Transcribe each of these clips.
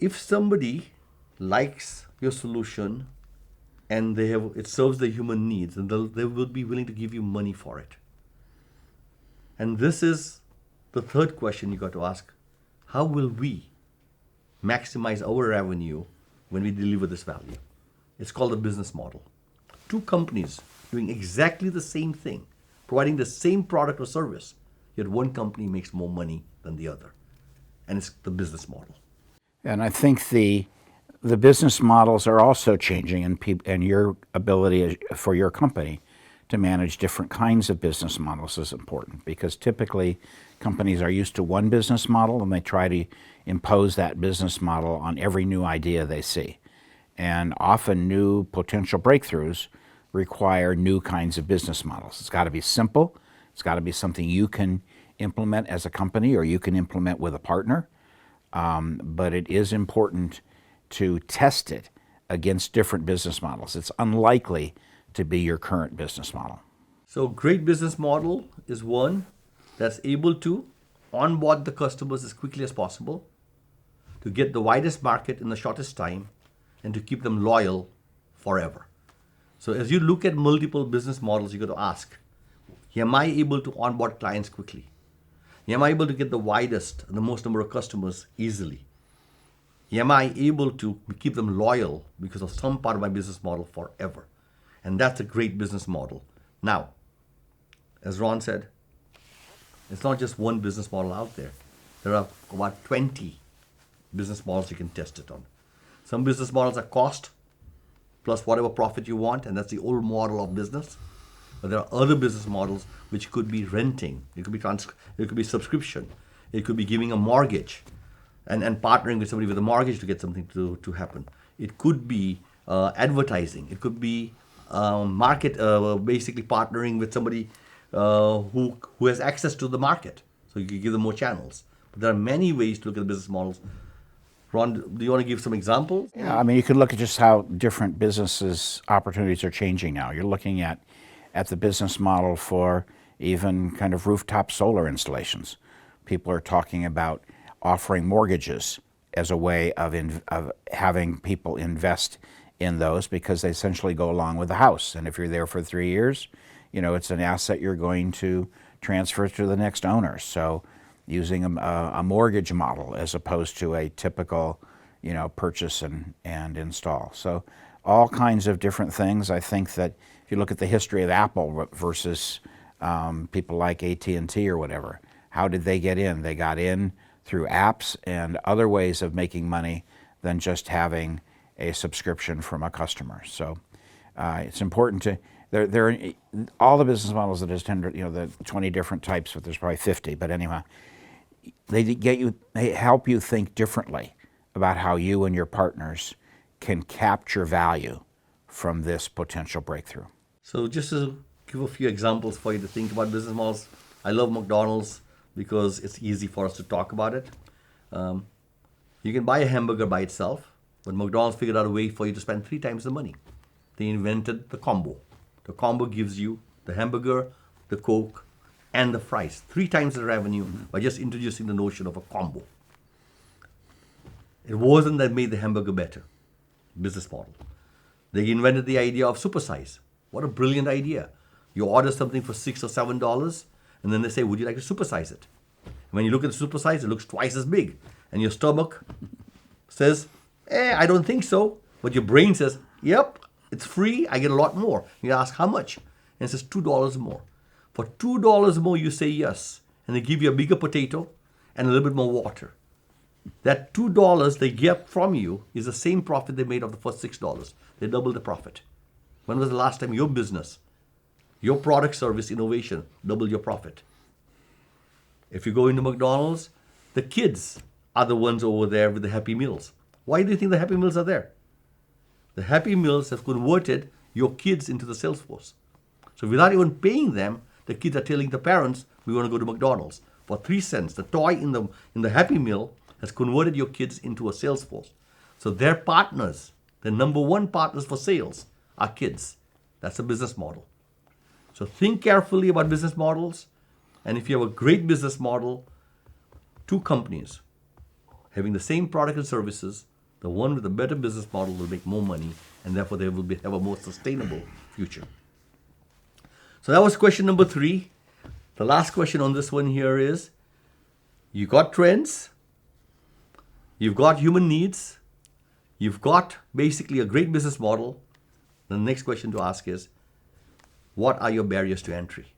if somebody likes your solution and it serves the human needs, and they will be willing to give you money for it. And this is the third question you got to ask. How will we maximize our revenue when we deliver this value? It's called a business model. Two companies doing exactly the same thing, providing the same product or service, yet one company makes more money than the other. And it's the business model. And I think the business models are also changing, and your ability for your company to manage different kinds of business models is important, because typically companies are used to one business model and they try to impose that business model on every new idea they see. And often new potential breakthroughs require new kinds of business models. It's got to be simple. It's got to be something you can implement as a company or you can implement with a partner. But it is important to test it against different business models. It's unlikely to be your current business model. So great business model is one that's able to onboard the customers as quickly as possible, to get the widest market in the shortest time, and to keep them loyal forever. So as you look at multiple business models, you got to ask, am I able to onboard clients quickly? Am I able to get the widest and the most number of customers easily? Am I able to keep them loyal because of some part of my business model forever? And that's a great business model. Now, as Ron said, it's not just one business model out there. There are about 20 business models you can test it on. Some business models are cost plus whatever profit you want, and that's the old model of business. But there are other business models which could be renting, it could be subscription, it could be giving a mortgage and partnering with somebody with a mortgage to get something to happen. It could be advertising. It could be basically partnering with somebody who has access to the market. So you can give them more channels. But there are many ways to look at business models. Ron, do you want to give some examples? Yeah, I mean, you could look at just how different businesses' opportunities are changing now. You're looking at the business model for even kind of rooftop solar installations. People are talking about offering mortgages as a way of having people invest in those, because they essentially go along with the house. And if you're there for 3 years, it's an asset you're going to transfer to the next owner. So using a mortgage model as opposed to a typical, purchase and install. So all kinds of different things. I think that if you look at the history of Apple versus people like AT&T or whatever, how did they get in? They got in through apps and other ways of making money than just having a subscription from a customer. So it's important to, all the business models that is the 20 different types, but there's probably 50, but anyway, they help you think differently about how you and your partners can capture value from this potential breakthrough. So just to give a few examples for you to think about business models, I love McDonald's because it's easy for us to talk about it. You can buy a hamburger by itself, but McDonald's figured out a way for you to spend 3 times the money. They invented the combo. The combo gives you the hamburger, the Coke, and the fries. 3 times the revenue by just introducing the notion of a combo. It wasn't that made the hamburger better. Business model. They invented the idea of supersize. What a brilliant idea. You order something for $6 or $7, and then they say, would you like to supersize it? When you look at the supersize, it looks twice as big. And your stomach says, I don't think so. But your brain says, yep, it's free, I get a lot more. You ask, how much? And it says $2 more. For $2 more, you say yes. And they give you a bigger potato and a little bit more water. That $2 they get from you is the same profit they made of the first $6. They double the profit. When was the last time your business, your product, service, innovation doubled your profit? If you go into McDonald's, the kids are the ones over there with the Happy Meals. Why do you think the Happy Meals are there? The Happy Meals have converted your kids into the sales force. So without even paying them, the kids are telling the parents, we want to go to McDonald's. For 3 cents, the toy in the Happy Meal has converted your kids into a sales force. So their partners, the number one partners for sales, are kids. That's a business model. So think carefully about business models. And if you have a great business model, 2 companies having the same product and services, the one with a better business model will make more money, and therefore they will have a more sustainable future. So that was question number 3. The last question on this one here is, you got trends, you've got human needs, you've got basically a great business model. The next question to ask is, what are your barriers to entry?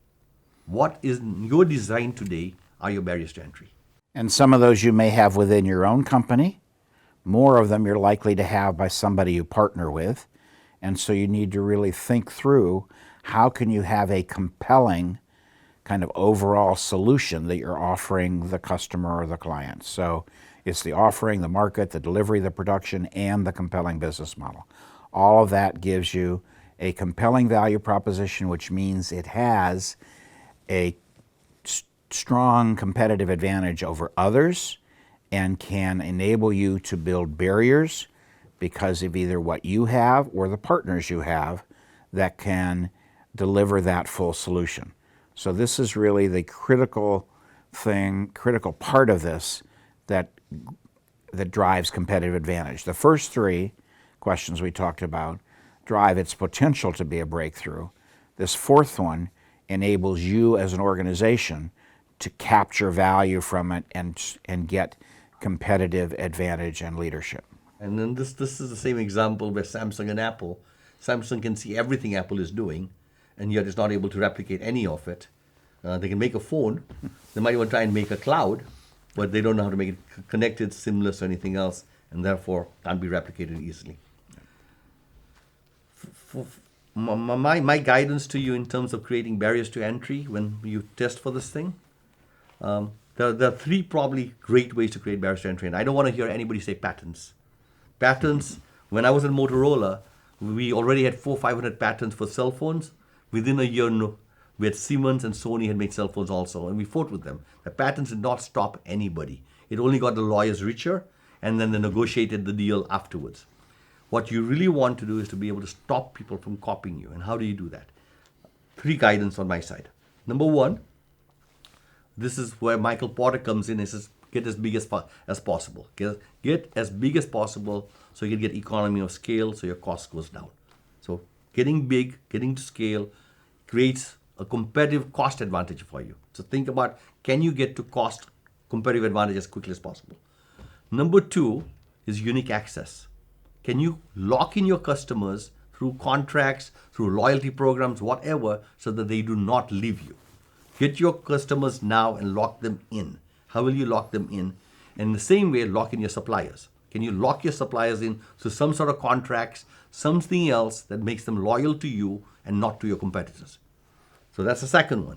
What is your design today are your barriers to entry? And some of those you may have within your own company. More of them you're likely to have by somebody you partner with. And so you need to really think through, how can you have a compelling kind of overall solution that you're offering the customer or the client. So it's the offering, the market, the delivery, the production, and the compelling business model. All of that gives you a compelling value proposition, which means it has a strong competitive advantage over others and can enable you to build barriers because of either what you have or the partners you have that can deliver that full solution. So this is really the critical part of this that drives competitive advantage. The first 3 questions we talked about drive its potential to be a breakthrough. This 4th one enables you as an organization to capture value from it and get competitive advantage and leadership. And then this is the same example where Samsung and Apple. Samsung can see everything Apple is doing, and yet it's not able to replicate any of it. They can make a phone. They might even try and make a cloud, but they don't know how to make it connected, seamless, or anything else, and therefore can't be replicated easily. My guidance to you in terms of creating barriers to entry when you test for this thing, there are 3 probably great ways to create barriers to entry, and I don't want to hear anybody say patents. Patents, when I was at Motorola, we already had 400-500 patents for cell phones. Within a year, we had Siemens and Sony had made cell phones also, and we fought with them. The patents did not stop anybody. It only got the lawyers richer, and then they negotiated the deal afterwards. What you really want to do is to be able to stop people from copying you. And how do you do that? 3 guidance on my side. Number 1, this is where Michael Porter comes in and says, get as big as possible. Get as big as possible so you can get economy of scale so your cost goes down. So getting big, getting to scale creates a competitive cost advantage for you. So think about, can you get to cost competitive advantage as quickly as possible? Number 2 is unique access. Can you lock in your customers through contracts, through loyalty programs, whatever, so that they do not leave you? Get your customers now and lock them in. How will you lock them in? And in the same way, lock in your suppliers. Can you lock your suppliers in through some sort of contracts, something else that makes them loyal to you and not to your competitors? So that's the second one.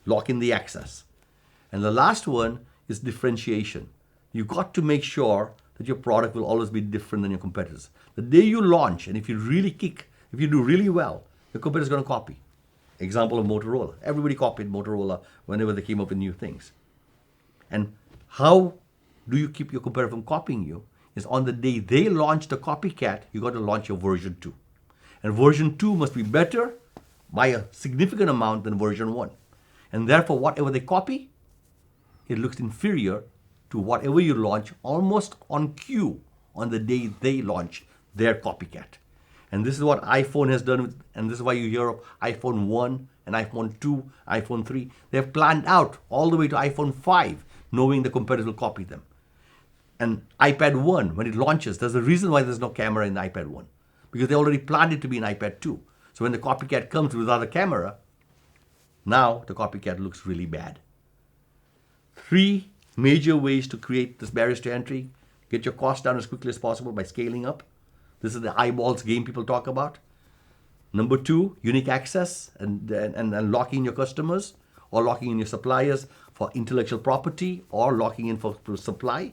Lock in the access. And the last one is differentiation. You got to make sure that your product will always be different than your competitors. The day you launch, and if you do really well, your competitor is going to copy. Example of Motorola. Everybody copied Motorola whenever they came up with new things. And how do you keep your competitor from copying you? Is on the day they launch the copycat, you got to launch your version 2. And version 2 must be better by a significant amount than version 1. And therefore, whatever they copy, it looks inferior to whatever you launch, almost on cue on the day they launch their copycat. And this is what iPhone has done, and this is why you hear of iPhone 1 and iPhone 2, iPhone 3. They've planned out all the way to iPhone 5, knowing the competitors will copy them. And iPad 1, when it launches, there's a reason why there's no camera in the iPad 1, because they already planned it to be in iPad 2. So when the copycat comes without a camera, now the copycat looks really bad. 3 major ways to create this barriers to entry. Get your cost down as quickly as possible by scaling up. This is the eyeballs game people talk about. Number 2, unique access and locking in your customers or locking in your suppliers for intellectual property or locking in for supply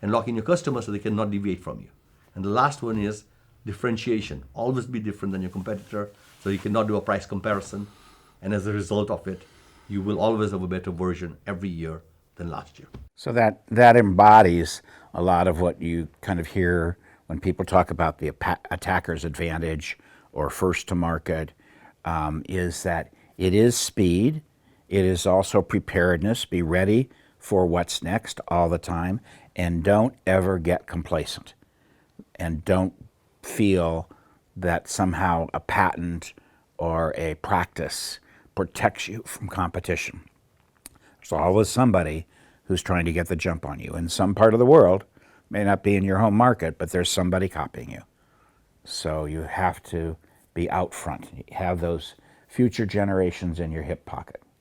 and locking your customers so they cannot deviate from you. And the last one is differentiation. Always be different than your competitor so you cannot do a price comparison. And as a result of it, you will always have a better version every year than last year. So that embodies a lot of what you kind of hear when people talk about the attacker's advantage or first to market, is that it is speed, it is also preparedness, be ready for what's next all the time, And don't ever get complacent. And don't feel that somehow a patent or a practice protects you from competition. There's always somebody who's trying to get the jump on you. In some part of the world, may not be in your home market, but there's somebody copying you. So you have to be out front, have those future generations in your hip pocket.